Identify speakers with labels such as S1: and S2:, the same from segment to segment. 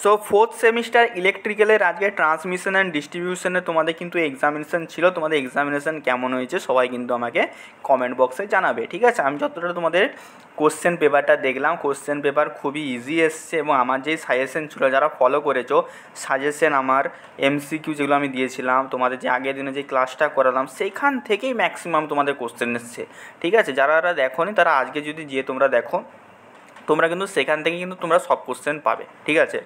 S1: So fourth semester ইলেকট্রিক্যালের আজকে transmission and ডিস্ট্রিবিউশনে তোমাদের কিন্তু এক্সামিনেশান ছিল। তোমাদের এক্সামিনেশান কেমন হয়েছে সবাই কিন্তু আমাকে কমেন্ট বক্সে জানাবে, ঠিক আছে। আমি যতটা তোমাদের কোশ্চেন পেপারটা দেখলাম, কোশ্চেন পেপার খুবই ইজি এসছে এবং আমার যেই সাজেশন ছিল যারা ফলো করেছো সাজেশন, আমার এমসিকিউ যেগুলো আমি দিয়েছিলাম, তোমাদের যে আগের দিনে যে ক্লাসটা করালাম সেইখান থেকেই ম্যাক্সিমাম তোমাদের কোশ্চেন এসছে, ঠিক আছে। যারা দেখোনি তারা আজকে যদি গিয়ে তোমরা দেখো, তোমরা কিন্তু সেখান থেকে কিন্তু তোমরা সব কোশ্চেন পাবে, ঠিক আছে।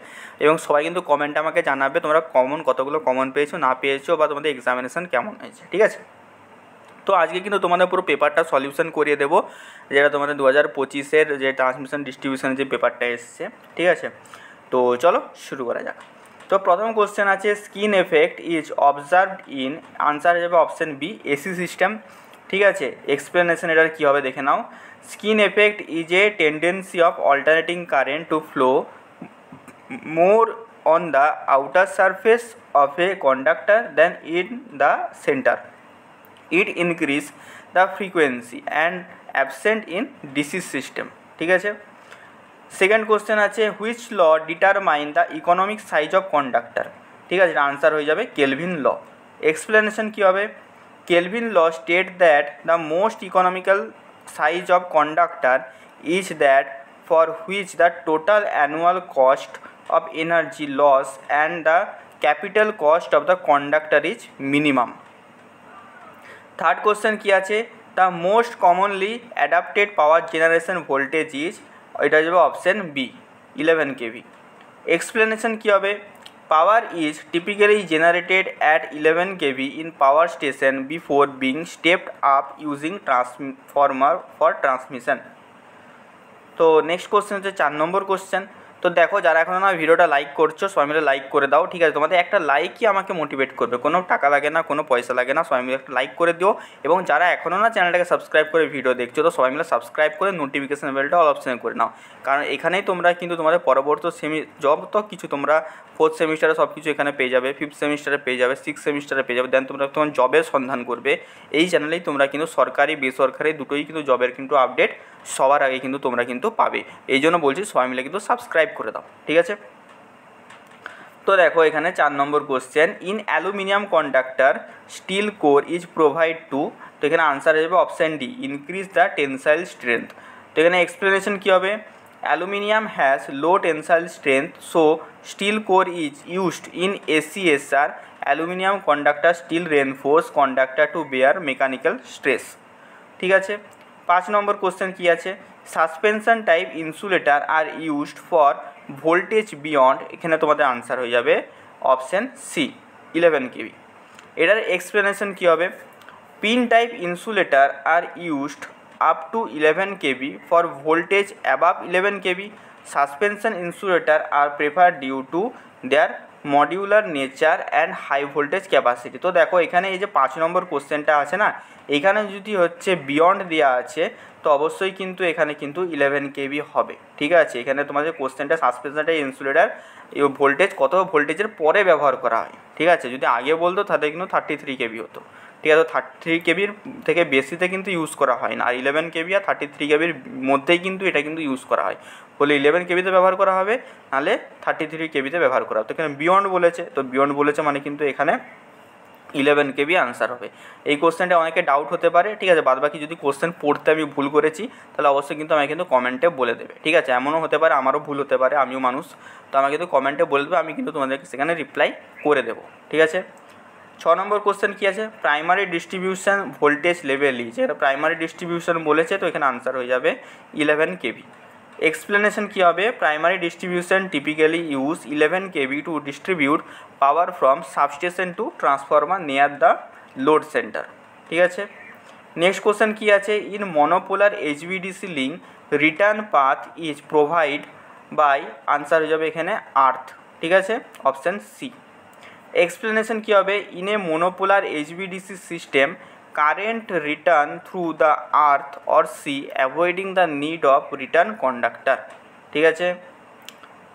S1: এবং সবাই কিন্তু কমেন্টে আমাকে জানাবে তোমরা কতগুলো কমন পেয়েছো না পেয়েছো বা তোমাদের এক্সামিনেশান কেমন হয়েছে, ঠিক আছে। তো আজকে কিন্তু তোমাদের পুরো পেপারটা সলিউশন করিয়ে দেবো, যেটা তোমাদের 2025-এর যে ট্রান্সমিশন ডিস্ট্রিবিউশনের যে পেপারটা এসছে, ঠিক আছে। তো চলো শুরু করা যাক। তো প্রথম কোশ্চেন আছে skin effect is observed in, answer যাবে অপশান বি এসি সিস্টেম, ঠিক আছে। এক্সপ্লেনেশন এটার কী হবে দেখে নাও। Skin effect is a tendency of alternating current to flow more on the outer surface of a conductor than in the center. It increases the frequency and absent in DC system, ঠিক আছে। Second question আছে which law determine the economic size of conductor, ঠিক আছে। Answer হয়ে যাবে kelvin ল। Explanation কী হবে, Kelvin law state that the most economical size of conductor is that for which the total annual cost of energy loss and the capital cost of the conductor is minimum. Third question কি আছে, the most commonly adapted power generation voltage is, এটা যাবে option B 11 kV. Explanation কি হবে, power is typically generated at 11 kV in power station before being stepped up using transformer for transmission. তো next question হচ্ছে 4 number question. তো দেখো যারা এখন না ভিডিওটা লাইক করছো সবাই মিলে লাইক করে দাও, ঠিক আছে। তোমাদের একটা লাইকই আমাকে মোটিভেট করবে, কোনো টাকা লাগে না, কোনো পয়সা লাগে না, সবাই মিলে একটা লাইক করে দিও। এবং যারা এখনও না চ্যানেলটাকে সাবস্ক্রাইব করে ভিডিও দেখছো তো সবাই মিলে সাবস্ক্রাইব করে নোটিফিকেশান বেলটা অল অপশানে করে নাও, কারণ এখানেই তোমরা কিন্তু তোমাদের পরবর্তী যত কিছু তোমরা ফোর্থ সেমিস্টারে সব কিছু এখানে পেয়ে যাবে, ফিফথ সেমিস্টারে পেয়ে যাবে, সিক্স সেমিস্টারে পেয়ে যাবে, দেন তোমরা তোমার জবের সন্ধান করবে। এই চ্যানেলেই তোমরা কিন্তু সরকারি বেসরকারি দুটোই কিন্তু জবের কিন্তু আপডেট সবার আগে কিন্তু তোমরা কিন্তু পাবে। এই জন্য বলছি সবাই মিলে কিন্তু সাবস্ক্রাইব করে দাও, ঠিক আছে। তো দেখো এখানে 4 number question, in aluminium conductor steel core is provide to, তো এখানে আনসার হয়ে যাবে option D increase the tensile strength. তো এখানে এক্সপ্লেনেশন কী হবে, aluminium has low tensile strength so steel core is used in ACSR aluminium conductor steel reinforce conductor to bear mechanical stress, ঠিক আছে। 5 নম্বর কোশ্চেন কী আছে, suspension type insulator are used for voltage beyond, এখানে তোমাদের answer হয়ে যাবে option C 11 kV। এটার explanation কী হবে, pin type insulator are used up to 11 kV for voltage above 11 kV। Suspension insulator are prefer due to their modular nature and high voltage capacity. তো দেখো এখানে এই যে 5 নম্বর কোশ্চেনটা আছে না, এখানে যদি হচ্ছে বিয়ন্ড দেওয়া আছে তো অবশ্যই কিন্তু এখানে কিন্তু 11 kV হবে, ঠিক আছে। এখানে তোমাদের কোশ্চেনটা সাসপেনশনটা ইনসুলেটার ভোল্টেজ কত ভোল্টেজের পরে ব্যবহার করা হয়, ঠিক আছে। যদি আগে বলতো তাহলে কিন্তু 33 kV হতো, ঠিক আছে। 33 kVর থেকে বেশিতে কিন্তু ইউজ করা হয় না, আর 11 kV আর 33 kVর মধ্যেই কিন্তু এটা কিন্তু ইউজ করা হয়। বলে 11 kVতে ব্যবহার করা হবে, নাহলে 33 kVতে ব্যবহার করা হবে। তো এখানে বিয়ন্ড বলেছে, তো বিয়ন্ড বলেছে মানে কিন্তু এখানে 11 kV আনসার হবে। এই কোশ্চেনটা অনেকে ডাউট হতে পারে, ঠিক আছে। বাদবাকি যদি কোশ্চেন পড়তে আমি ভুল করেছি তাহলে অবশ্যই কিন্তু আমাকে কিন্তু কমেন্টে বলে দেবে, ঠিক আছে। এমনও হতে পারে আমারও ভুল হতে পারে, আমিও মানুষ, তো আমাকে কিন্তু কমেন্টে বলে দেবে, আমি কিন্তু তোমাদেরকে সেখানে রিপ্লাই করে দেবো, ঠিক আছে। 6 নম্বর কোশ্চেন কী আছে, primary distribution voltage level is, এটা প্রাইমারি ডিস্ট্রিবিউশন বলেছে তো এখানে আনসার হয়ে যাবে 11 kV। এক্সপ্লেনেশন কী হবে, primary distribution typically use 11 kV to distribute power from substation to transformer near the load centre, ঠিক আছে। নেক্সট কোশ্চেন কী আছে, in monopolar HVDC link return path is provide by, answer হয়ে যাবে এখানে আর্থ, ঠিক আছে, অপশান সি। এক্সপ্লেনেশন কী হবে, in a monopolar HVDC system current return through the earth or sea avoiding the need of return conductor, ঠিক আছে।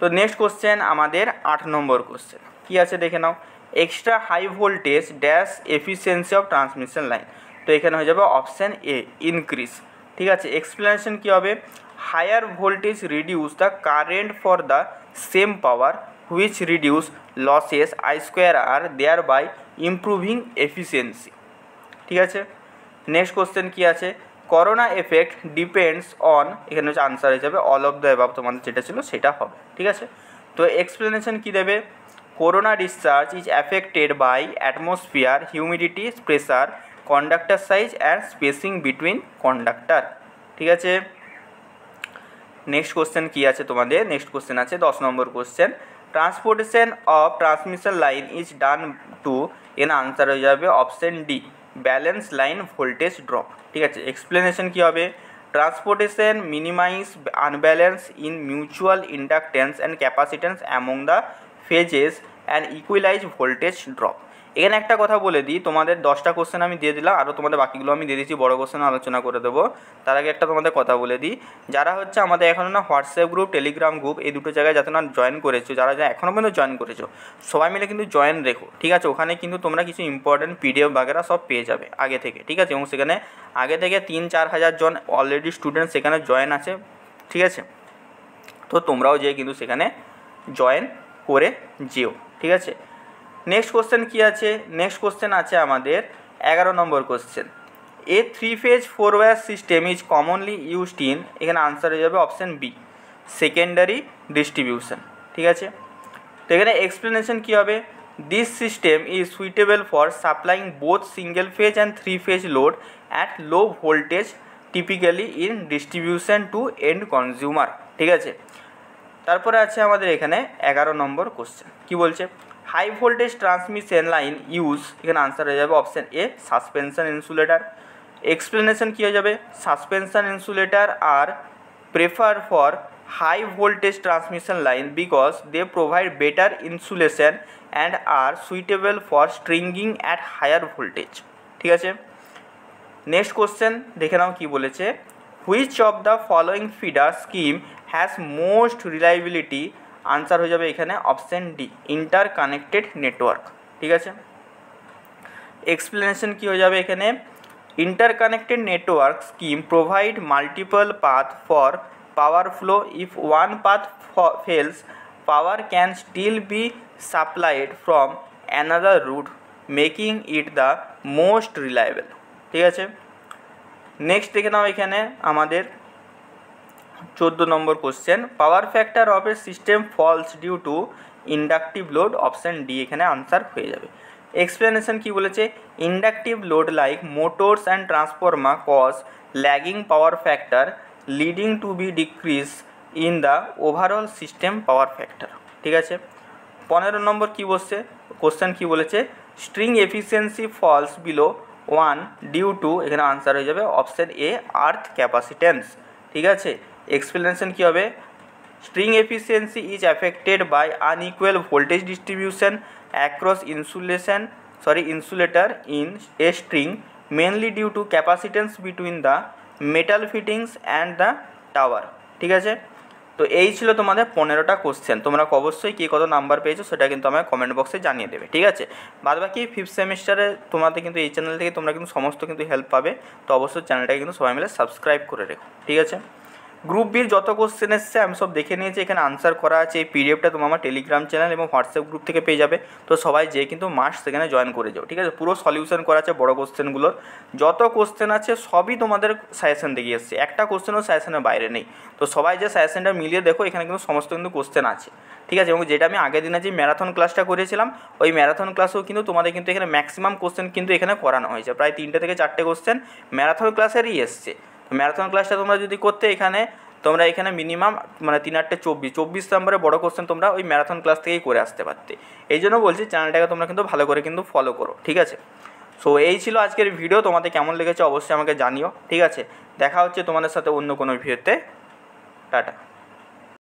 S1: তো নেক্সট কোশ্চেন আমাদের 8 নম্বর কোশ্চেন কী আছে দেখে নাও, extra high voltage dash efficiency of transmission line, তো এখানে হয়ে যাবে অপশান এ ইনক্রিজ, ঠিক আছে। এক্সপ্লেনেশন কী হবে, higher voltage reduce the current for the same power which reduce losses I square R thereby improving efficiency. ঠিক আছে, নেক্সট কোশ্চেন কী আছে, করোনা এফেক্ট ডিপেন্ডস অন, এখানে হচ্ছে আনসার হিসাবে অল অফ দ্য অ্যাবাভ তোমাদের যেটা ছিল সেটা হবে। ঠিক আছে, তো এক্সপ্লেনেশন কী দেবে, corona discharge is affected by atmosphere, humidity, pressure, conductor size and spacing between conductor. ঠিক আছে, নেক্সট কোশ্চেন কী আছে তোমাদের, নেক্সট কোশ্চেন আছে 10 number question, transportation of transmission line is done to, এর আনসার হয়ে যাবে option D, balance line voltage drop. ঠিক আছে, এক্সপ্লেনেশন কী হবে, transportation minimise unbalance in mutual inductance and capacitance among the phases and equalise voltage drop. এখানে একটা কথা বলে দিই, তোমাদের 10টা কোশ্চেন আমি দিয়ে দিলাম, আরও তোমাদের বাকিগুলো আমি দিয়ে দিচ্ছি, বড় কোশ্চেন আলোচনা করে দেবো। তার আগে একটা তোমাদের কথা বলে দিই, যারা হচ্ছে আমাদের এখনও না হোয়াটসঅ্যাপ গ্রুপ, টেলিগ্রাম গ্রুপ এই দুটো জায়গায় যাতে না জয়েন করেছো, যারা এখনও পর্যন্ত জয়েন করেছো সবাই মিলে কিন্তু জয়েন রেখো। ঠিক আছে, ওখানে কিন্তু তোমরা কিছু ইম্পর্টেন্ট পিডিএফ বাগেরা সব পেয়ে যাবে আগে থেকে। ঠিক আছে, এবং সেখানে আগে থেকে 3-4 হাজার জন অলরেডি স্টুডেন্ট সেখানে জয়েন আছে। ঠিক আছে, তো তোমরাও যেয়ে কিন্তু সেখানে জয়েন করে যেও। ঠিক আছে, নেক্সট কোশ্চেন কী আছে, নেক্সট কোশ্চেন আছে আমাদের 11 number question, a 3 phase 4 wire system is commonly used in, এখানে আনসার হয়ে যাবে অপশান বি, সেকেন্ডারি ডিস্ট্রিবিউশন। ঠিক আছে, তো এখানে এক্সপ্লেনেশন কী হবে, this system is suitable for supplying both single phase and 3 phase load at low voltage typically in distribution to end consumer. ঠিক আছে, তারপরে আছে আমাদের এখানে 11 নম্বর কোশ্চেন, কী বলছে, high voltage transmission line use, এখানে আনসার হয়ে যাবে option A, suspension insulator. Explanation কী হয়ে যাবে, suspension insulator are prefer for high voltage transmission line because they provide better insulation and are suitable for stringing at higher voltage. ঠিক আছে, next question দেখে নাও কী বলেছে, which of the following feeder scheme has most reliability, answer হয়ে যাবে এখানে option D, interconnected network. ঠিক আছে, এক্সপ্লেনেশন কী হয়ে যাবে এখানে, interconnected network scheme provide multiple path for power flow, if one path fails power can still be supplied from another route making it the most reliable. ঠিক আছে, next দেখে নাও এখানে আমাদের 14 number question, power factor of a system falls due to inductive load, option D এখানে answer হয়ে যাবে। Explanation কী বলেছে, inductive load like motors and transformer cause lagging power factor leading to be decrease in the overall system power factor. ঠিক আছে, 15 number কী বলছে, question কী বলেছে, string efficiency falls below 1 due to, এখানে আনসার হয়ে যাবে অপশান এ, আর্থ ক্যাপাসিটেন্স। ঠিক আছে, এক্সপ্লেনেশন কী হবে, string efficiency is affected by unequal voltage distribution across insulator in a string mainly due to capacitance between the metal fittings and the tower. ঠিক আছে, তো এই ছিল তোমাদের 15টা কোশ্চেন। তোমরা অবশ্যই কে কত নাম্বার পেয়েছো সেটা কিন্তু আমাকে কমেন্ট বক্সে জানিয়ে দেবে। ঠিক আছে, বাদবাকি 5th সেমিস্টারে তোমাদের কিন্তু এই চ্যানেল থেকে তোমরা কিন্তু সমস্ত কিন্তু হেল্প পাবে। তো অবশ্যই চ্যানেলটাকে কিন্তু সবাই মিলে সাবস্ক্রাইব করে রেখো। ঠিক আছে, গ্রুপ বির যত কোশ্চেন এসছে আমি সব দেখে নিয়েছি, এখানে আনসার করা আছে। এই পিডিএফটা তোমার আমার টেলিগ্রাম চ্যানেল এবং হোয়াটসঅ্যাপ গ্রুপ থেকে পেয়ে যাবে। তো সবাই যেয়ে কিন্তু মাস্ট সেখানে জয়েন করে যাও। ঠিক আছে, পুরো সলিউশন করা আছে বড় কোশ্চেনগুলোর, যত কোশ্চেন আছে সবই তোমাদের সাজেশন দেখিয়ে এসছে, একটা কোশ্চেনও সাজেশনের বাইরে নেই। তো সবাই যে সাজেশনটা মিলিয়ে দেখো, এখানে কিন্তু সমস্ত কিন্তু কোশ্চেন আছে। ঠিক আছে, এবং যেটা আমি আগের দিনে যে ম্যারাথন ক্লাসটা করেছিলাম, ওই ম্যারাথন ক্লাসেও কিন্তু তোমাদের কিন্তু এখানে ম্যাক্সিমাম কোশ্চেন কিন্তু এখানে করানো হয়েছে, প্রায় 3টে থেকে 4টে কোশ্চেন ম্যারাথন ক্লাসেরই এসছে। ম্যারাথন ক্লাসটা তোমরা যদি করতে তোমরা এখানে মিনিমাম মানে 3-8 24 নম্বরে বড় কোশ্চেন তোমরা ওই ম্যারাথন ক্লাস থেকেই করে আসতে পারতে। এই জন্য বলছি চ্যানেলটাকে তোমরা কিন্তু ভালো করে কিন্তু ফলো করো। ঠিক আছে, সো এই ছিল আজকের ভিডিও, তোমাদের কেমন লেগেছে অবশ্যই আমাকে জানিও। ঠিক আছে, দেখা হচ্ছে তোমাদের সাথে অন্য কোনো ভিডিওতে, টাটা।